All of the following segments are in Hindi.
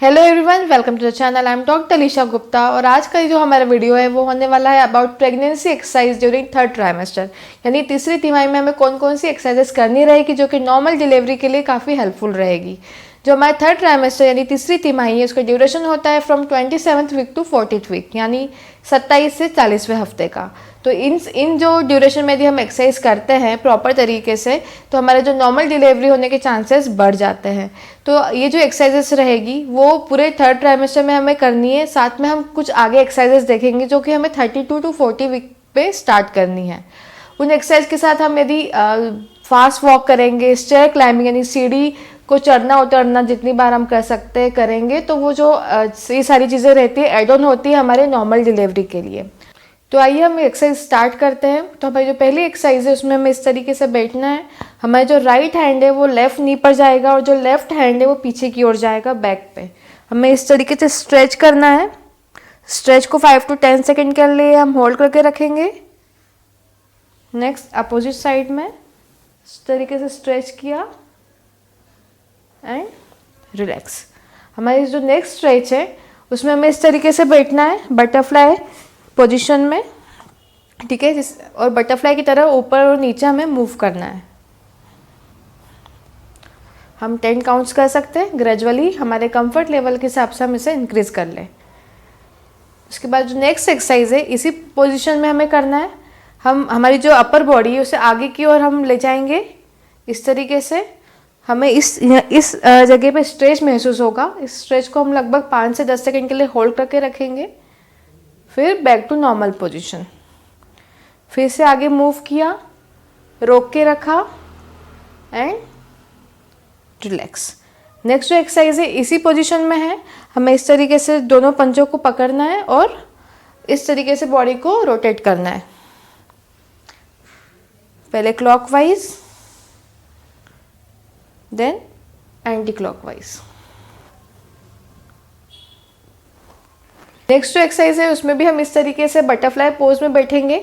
Hello everyone, welcome to the channel. I am doctor Alisha Gupta और आज का जो हमारा वीडियो है वो होने वाला है about pregnancy exercise during third trimester, यानी तीसरी तिमाही में हमें कौन कौन सी एक्सरसाइजेस करनी रहेगी जो कि नॉर्मल डिलीवरी के लिए काफ़ी हेल्पफुल रहेगी। जो हमारा थर्ड ट्राइमेस्टर यानी तीसरी तिमाही है उसका ड्यूरेशन होता है from 27th week to 40th week, यानी 27 से 40वें हफ्ते का। तो इन जो ड्यूरेशन में यदि हम एक्सरसाइज करते हैं प्रॉपर तरीके से तो हमारे जो नॉर्मल डिलीवरी होने के चांसेस बढ़ जाते हैं। तो ये जो एक्सरसाइजेस रहेगी वो पूरे थर्ड ट्राइमेस्टर में हमें करनी है। साथ में हम कुछ आगे एक्सरसाइजेस देखेंगे जो कि हमें 32 टू 40 वीक पे स्टार्ट करनी है। उन एक्सरसाइज के साथ हम यदि फास्ट वॉक करेंगे, स्टेयर क्लाइंबिंग यानी सीढ़ी को चढ़ना उतरना जितनी बार हम कर सकते हैं करेंगे, तो वो जो ये सारी चीज़ें रहती है एड ऑन होती है हमारे नॉर्मल डिलीवरी के लिए। तो आइए हम एक्सरसाइज स्टार्ट करते हैं। तो हमारी जो पहली एक्सरसाइज है उसमें हमें इस तरीके से बैठना है। हमारा जो राइट हैंड है वो लेफ्ट नी पर जाएगा और जो लेफ्ट हैंड है वो पीछे की ओर जाएगा बैक पे। हमें इस तरीके से स्ट्रेच करना है। स्ट्रेच को 5 to 10 सेकेंड के लिए हम होल्ड करके रखेंगे। नेक्स्ट अपोजिट साइड में इस तरीके से स्ट्रेच किया एंड रिलैक्स। हमारी जो नेक्स्ट स्ट्रेच है उसमें हमें इस तरीके से बैठना है बटरफ्लाई पोजीशन में, ठीक है। और बटरफ्लाई की तरह ऊपर और नीचे हमें मूव करना है। हम 10 काउंट्स कर सकते हैं। ग्रेजुअली हमारे कंफर्ट लेवल के हिसाब से हम इसे इंक्रीज कर लें। उसके बाद जो नेक्स्ट एक्सरसाइज है इसी पोजीशन में हमें करना है। हम हमारी जो अपर बॉडी है उसे आगे की ओर हम ले जाएंगे इस तरीके से। हमें इस जगह पे स्ट्रेच महसूस होगा। इस स्ट्रेच को हम लगभग 5 से 10 सेकेंड के लिए होल्ड करके रखेंगे। फिर बैक टू नॉर्मल पोजीशन। फिर से आगे मूव किया, रोक के रखा एंड रिलैक्स। नेक्स्ट जो एक्सरसाइज है इसी पोजीशन में है। हमें इस तरीके से दोनों पंजों को पकड़ना है और इस तरीके से बॉडी को रोटेट करना है। पहले clockwise then anti clockwise. Next जो एक्सरसाइज है उसमें भी हम इस तरीके से बटरफ्लाई पोज में बैठेंगे।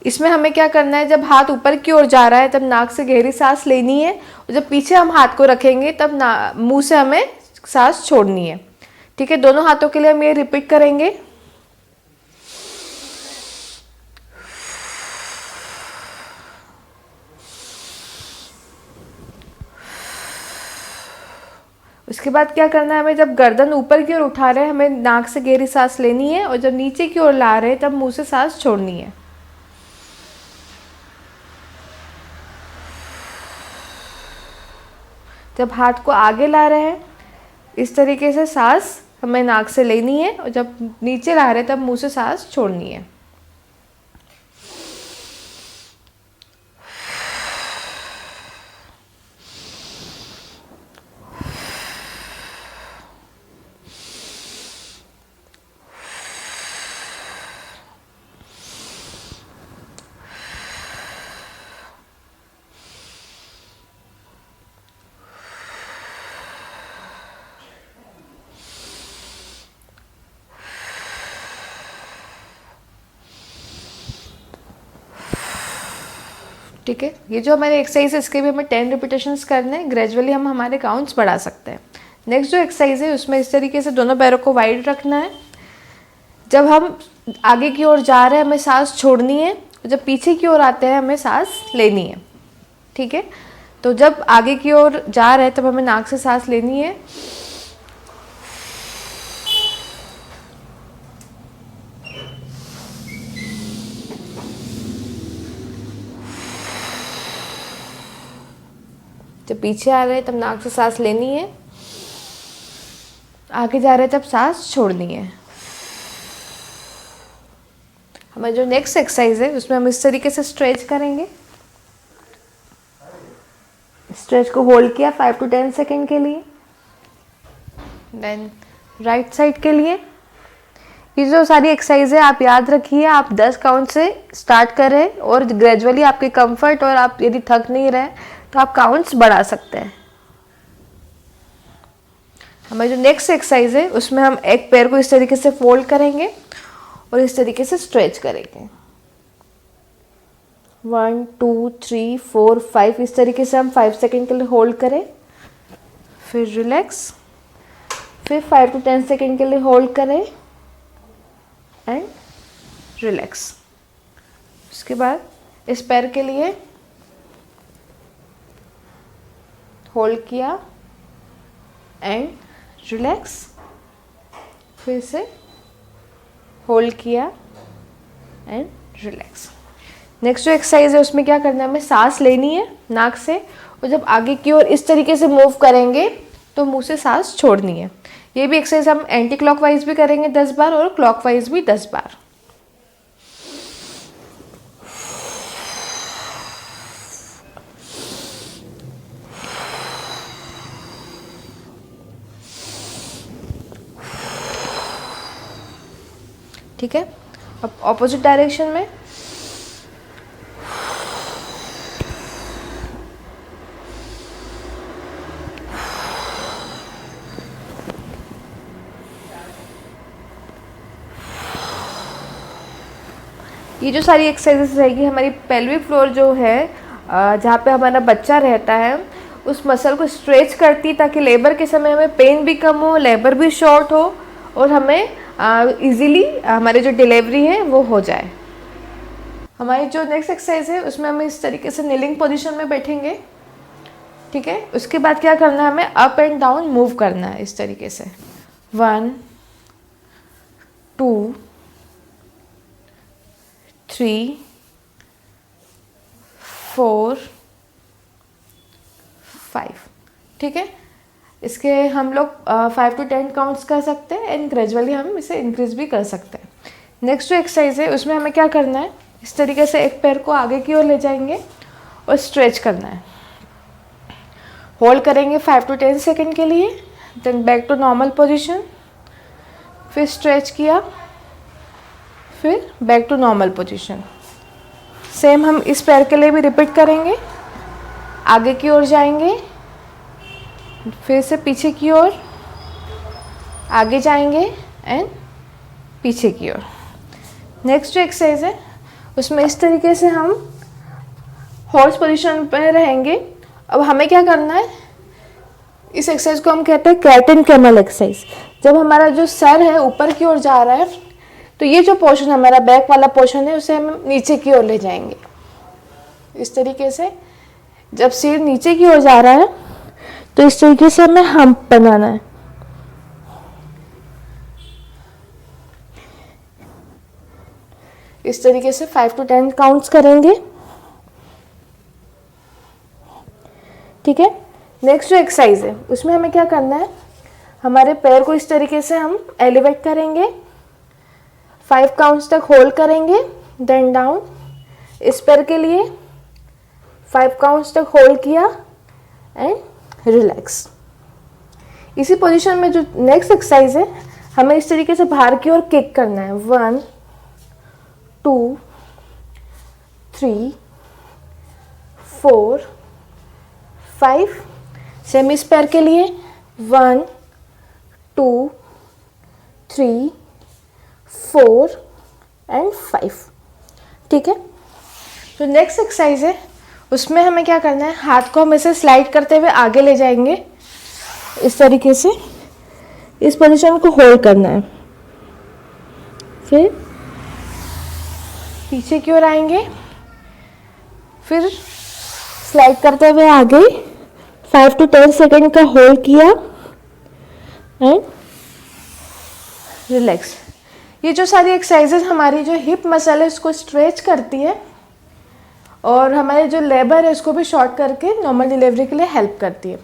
इसमें हमें क्या करना है, जब हाथ ऊपर की ओर जा रहा है तब नाक से गहरी सांस लेनी है और जब पीछे हम हाथ को रखेंगे तब मुंह से हमें सांस छोड़नी है, ठीक है। दोनों हाथों के लिए हम ये रिपीट करेंगे। उसके बाद क्या करना है, हमें जब गर्दन ऊपर की ओर उठा रहे हैं हमें नाक से गहरी सांस लेनी है और जब नीचे की ओर ला रहे हैं तब मुंह से सांस छोड़नी है। जब हाथ को आगे ला रहे हैं इस तरीके से सांस हमें नाक से लेनी है और जब नीचे ला रहे हैं तब मुंह से सांस छोड़नी है। ठीक है, ये जो हमारे एक्सरसाइज है इसके भी हमें 10 रिपीटेशंस करने हैं। ग्रेजुअली हम हमारे काउंट्स बढ़ा सकते हैं। नेक्स्ट जो एक्सरसाइज है उसमें इस तरीके से दोनों पैरों को वाइड रखना है। जब हम आगे की ओर जा रहे हैं हमें सांस छोड़नी है और जब पीछे की ओर आते हैं हमें सांस लेनी है, ठीक है। तो जब आगे की ओर जा रहे हैं तब हमें नाक से सांस लेनी है। जब पीछे आ रहे हैं तब नाक से सांस लेनी है। आगे जा रहे हैं तब सांस छोड़नी है। हमारा जो नेक्स्ट एक्सरसाइज है उसमें हम इस तरीके से स्ट्रेच करेंगे। स्ट्रेच को होल्ड किया 5 to 10 सेकेंड के लिए। देन राइट साइड के लिए ये जो सारी एक्सरसाइज है आप याद रखिए, आप 10 काउंट से स्टार्ट करें और ग्रेजुअली आपके कंफर्ट और आप यदि थक नहीं रहे तो आप काउंट्स बढ़ा सकते हैं। हमारी जो नेक्स्ट एक्सरसाइज है उसमें हम एक पैर को इस तरीके से फोल्ड करेंगे और इस तरीके से स्ट्रेच करेंगे। 1 2 3 4 5 इस तरीके से हम 5 सेकेंड के लिए होल्ड करें, फिर रिलैक्स फिर 5 to 10 सेकेंड के लिए होल्ड करें एंड रिलैक्स। उसके बाद इस पैर के लिए होल्ड किया एंड रिलैक्स, फिर से होल्ड किया एंड रिलैक्स। नेक्स्ट जो एक्सरसाइज है उसमें क्या करना है, हमें सांस लेनी है नाक से, और जब आगे की ओर इस तरीके से मूव करेंगे तो मुंह से सांस छोड़नी है। ये भी एक्सरसाइज हम एंटी क्लॉकवाइज भी करेंगे 10 बार और क्लॉकवाइज भी 10 बार। ठीक है, अब ऑपोजिट डायरेक्शन में ये जो सारी एक्सरसाइजेस रहेगी, हमारी पेल्विक फ्लोर जो है जहाँ पे हमारा बच्चा रहता है उस मसल को स्ट्रेच करती, ताकि लेबर के समय हमें पेन भी कम हो, लेबर भी शॉर्ट हो और हमें इजीली हमारी जो डिलीवरी है वो हो जाए। हमारी जो नेक्स्ट एक्सरसाइज है उसमें हमें इस तरीके से नीलिंग पोजीशन में बैठेंगे। ठीक है, उसके बाद क्या करना है, हमें अप एंड डाउन मूव करना है इस तरीके से। 1 2 3 4 5। ठीक है, इसके हम लोग 5 to 10 काउंट्स कर सकते हैं एंड ग्रेजुअली हम इसे इंक्रीज भी कर सकते हैं। नेक्स्ट जो एक्सरसाइज है उसमें हमें क्या करना है, इस तरीके से एक पैर को आगे की ओर ले जाएंगे और स्ट्रेच करना है। होल्ड करेंगे 5 to 10 सेकेंड के लिए, then back to normal position, फिर स्ट्रेच किया, फिर back to normal position. Same हम इस पैर के लिए भी रिपीट करेंगे। आगे की ओर जाएंगे, फिर से पीछे की ओर, आगे जाएंगे एंड पीछे की ओर। नेक्स्ट जो एक्सरसाइज है उसमें इस तरीके से हम हॉर्स पोजीशन पर रहेंगे। अब हमें क्या करना है, इस एक्सरसाइज को हम कहते हैं कैट एंड कैमल एक्सरसाइज। जब हमारा जो सर है ऊपर की ओर जा रहा है तो ये जो पोर्शन हमारा बैक वाला पोर्शन है उसे हम नीचे की ओर ले जाएंगे इस तरीके से। जब सिर नीचे की ओर जा रहा है तो इस तरीके से हमें हम्प बनाना है। इस तरीके से 5 to 10 काउंट्स करेंगे। ठीक है, नेक्स्ट जो एक्सरसाइज है उसमें हमें क्या करना है, हमारे पैर को इस तरीके से हम एलिवेट करेंगे, 5 काउंट्स तक होल्ड करेंगे, देन डाउन। इस पैर के लिए 5 काउंट्स तक होल्ड किया एंड रिलैक्स। इसी पोजीशन में जो नेक्स्ट एक्सरसाइज है हमें इस तरीके से बाहर की ओर किक करना है। 1 2 3 4 5। सेम इस पैर के लिए 1 2 3 4 एंड 5। ठीक है, तो नेक्स्ट एक्सरसाइज है उसमें हमें क्या करना है, हाथ को हम ऐसे स्लाइड करते हुए आगे ले जाएंगे इस तरीके से। इस पोजीशन को होल्ड करना है, फिर पीछे की ओर आएंगे, फिर स्लाइड करते हुए आगे 5 to 10 सेकेंड का होल्ड किया एंड रिलैक्स। ये जो सारी एक्सरसाइजेस हमारी जो हिप मसल है उसको स्ट्रेच करती है और हमारे जो लेबर है उसको भी शॉर्ट करके नॉर्मल डिलीवरी के लिए हेल्प करती है।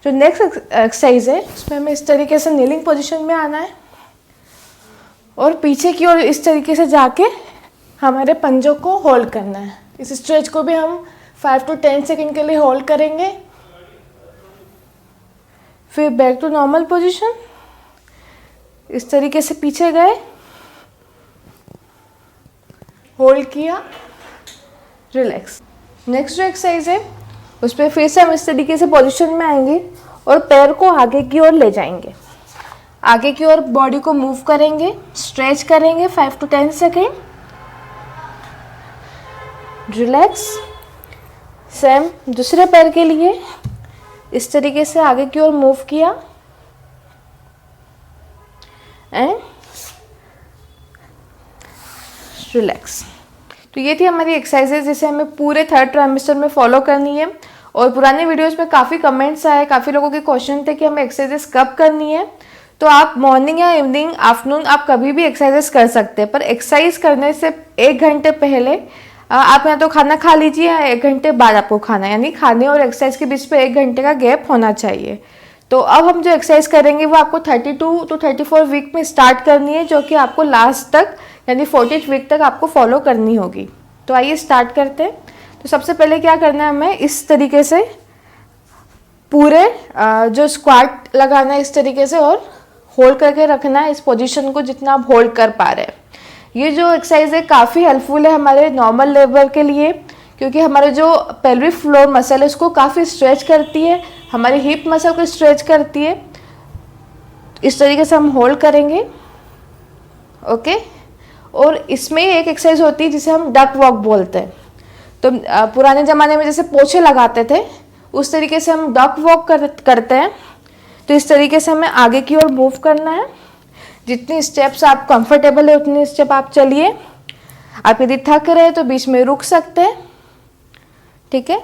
जो नेक्स्ट एक्सरसाइज है उसमें हमें इस तरीके से नीलिंग पोजीशन में आना है और पीछे की ओर इस तरीके से जाके हमारे पंजों को होल्ड करना है। इस स्ट्रेच को भी हम 5 to 10 सेकेंड के लिए होल्ड करेंगे, फिर बैक टू नॉर्मल पोजीशन। इस तरीके से पीछे गए, होल्ड किया, रिलैक्स। नेक्स्ट जो एक्सरसाइज है उस पर फिर से हम इस तरीके से पोजीशन में आएंगे और पैर को आगे की ओर ले जाएंगे। आगे की ओर बॉडी को मूव करेंगे, स्ट्रेच करेंगे 5 to 10 सेकेंड, रिलैक्स। सेम दूसरे पैर के लिए इस तरीके से आगे की ओर मूव किया, एंड रिलैक्स। तो ये थी हमारी एक्सरसाइजेज जिसे हमें पूरे थर्ड ट्राइमेस्टर में फॉलो करनी है। और पुराने वीडियोस में काफ़ी कमेंट्स आए, काफ़ी लोगों के क्वेश्चन थे कि हमें एक्सरसाइजेस कब करनी है। तो आप मॉर्निंग या इवनिंग, आफ्टरनून आप कभी भी एक्सरसाइजेस कर सकते हैं, पर एक्सरसाइज करने से 1 घंटे पहले आप या तो खाना खा लीजिए या 1 घंटे बाद आपको खाना, यानी खाने और एक्सरसाइज के बीच पे 1 घंटे का गैप होना चाहिए। तो अब हम जो एक्सरसाइज करेंगे वो आपको 32 to 34 वीक में स्टार्ट करनी है, जो कि आपको लास्ट तक यानी 40th वीक तक आपको फॉलो करनी होगी। तो आइए स्टार्ट करते हैं। तो सबसे पहले क्या करना है, हमें इस तरीके से पूरे जो स्क्वाट लगाना है इस तरीके से और होल्ड करके रखना है इस पोजीशन को जितना आप होल्ड कर पा रहे हैं। ये जो एक्सरसाइज है काफ़ी हेल्पफुल है हमारे नॉर्मल लेवल के लिए, क्योंकि हमारे जो पेल्विक फ्लोर मसल है उसको काफ़ी स्ट्रेच करती है, हमारे हिप मसल को स्ट्रेच करती है। इस तरीके से हम होल्ड करेंगे, ओके। और इसमें एक एक्सरसाइज होती है जिसे हम डक वॉक बोलते हैं। तो पुराने ज़माने में जैसे पोछे लगाते थे उस तरीके से हम डक वॉक करते हैं। तो इस तरीके से हमें आगे की ओर मूव करना है। जितनी स्टेप्स आप कंफर्टेबल है उतनी स्टेप आप चलिए। आप यदि थक रहे हैं तो बीच में रुक सकते हैं, ठीक है।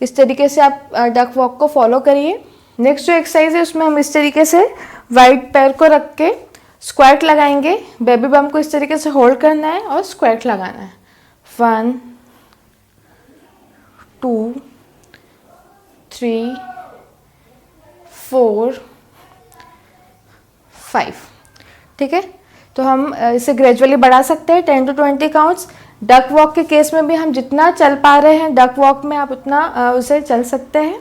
इस तरीके से आप डक वॉक को फॉलो करिए। नेक्स्ट जो एक्सरसाइज है उसमें हम इस तरीके से वाइट पैर को रख के स्क्वाट लगाएंगे। बेबी बम को इस तरीके से होल्ड करना है और स्क्वाट लगाना है। 1 2 3 4 5, ठीक है। तो हम इसे ग्रेजुअली बढ़ा सकते हैं 10 to 20 काउंट्स। डक वॉक के केस में भी हम जितना चल पा रहे हैं डक वॉक में आप उतना उसे चल सकते हैं।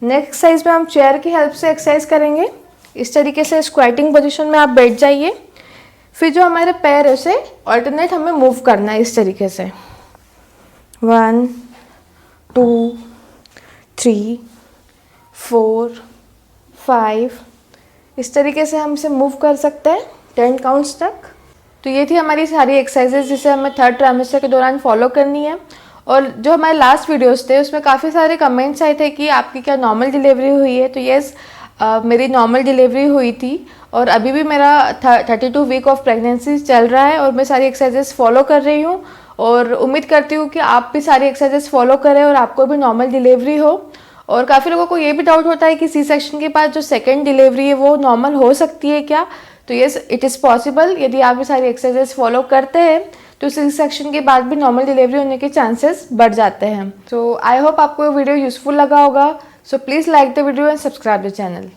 नेक्स्ट एक्सरसाइज में हम चेयर की हेल्प से एक्सरसाइज करेंगे। इस तरीके से स्क्वाटिंग पोजीशन में आप बैठ जाइए। फिर जो हमारे पैर है उसे ऑल्टरनेट हमें मूव करना है इस तरीके से। 1 2 3 4 5, इस तरीके से हम इसे मूव कर सकते हैं 10 काउंट्स तक। तो ये थी हमारी सारी एक्सरसाइजेज जिसे हमें थर्ड ट्राइमेस्टर के दौरान फॉलो करनी है। और जो हमारे लास्ट वीडियोस थे उसमें काफ़ी सारे कमेंट्स आए थे कि आपकी क्या नॉर्मल डिलीवरी हुई है। तो यस, मेरी नॉर्मल डिलीवरी हुई थी और अभी भी मेरा 32 वीक ऑफ प्रेगनेंसी चल रहा है और मैं सारी एक्सरसाइजेस फॉलो कर रही हूँ। और उम्मीद करती हूँ कि आप भी सारी एक्सरसाइजेस फॉलो करें और आपको भी नॉर्मल डिलीवरी हो। और काफ़ी लोगों को ये भी डाउट होता है कि सी सेक्शन के बाद जो सेकेंड डिलीवरी है वो नॉर्मल हो सकती है क्या। तो यस, इट इज़ पॉसिबल। यदि आप ये सारी एक्सरसाइजेस फॉलो करते हैं तो सी सेक्शन के बाद भी नॉर्मल डिलीवरी होने के चांसेस बढ़ जाते हैं। तो आई होप आपको ये वीडियो यूजफुल लगा होगा। So please like the video and subscribe the channel.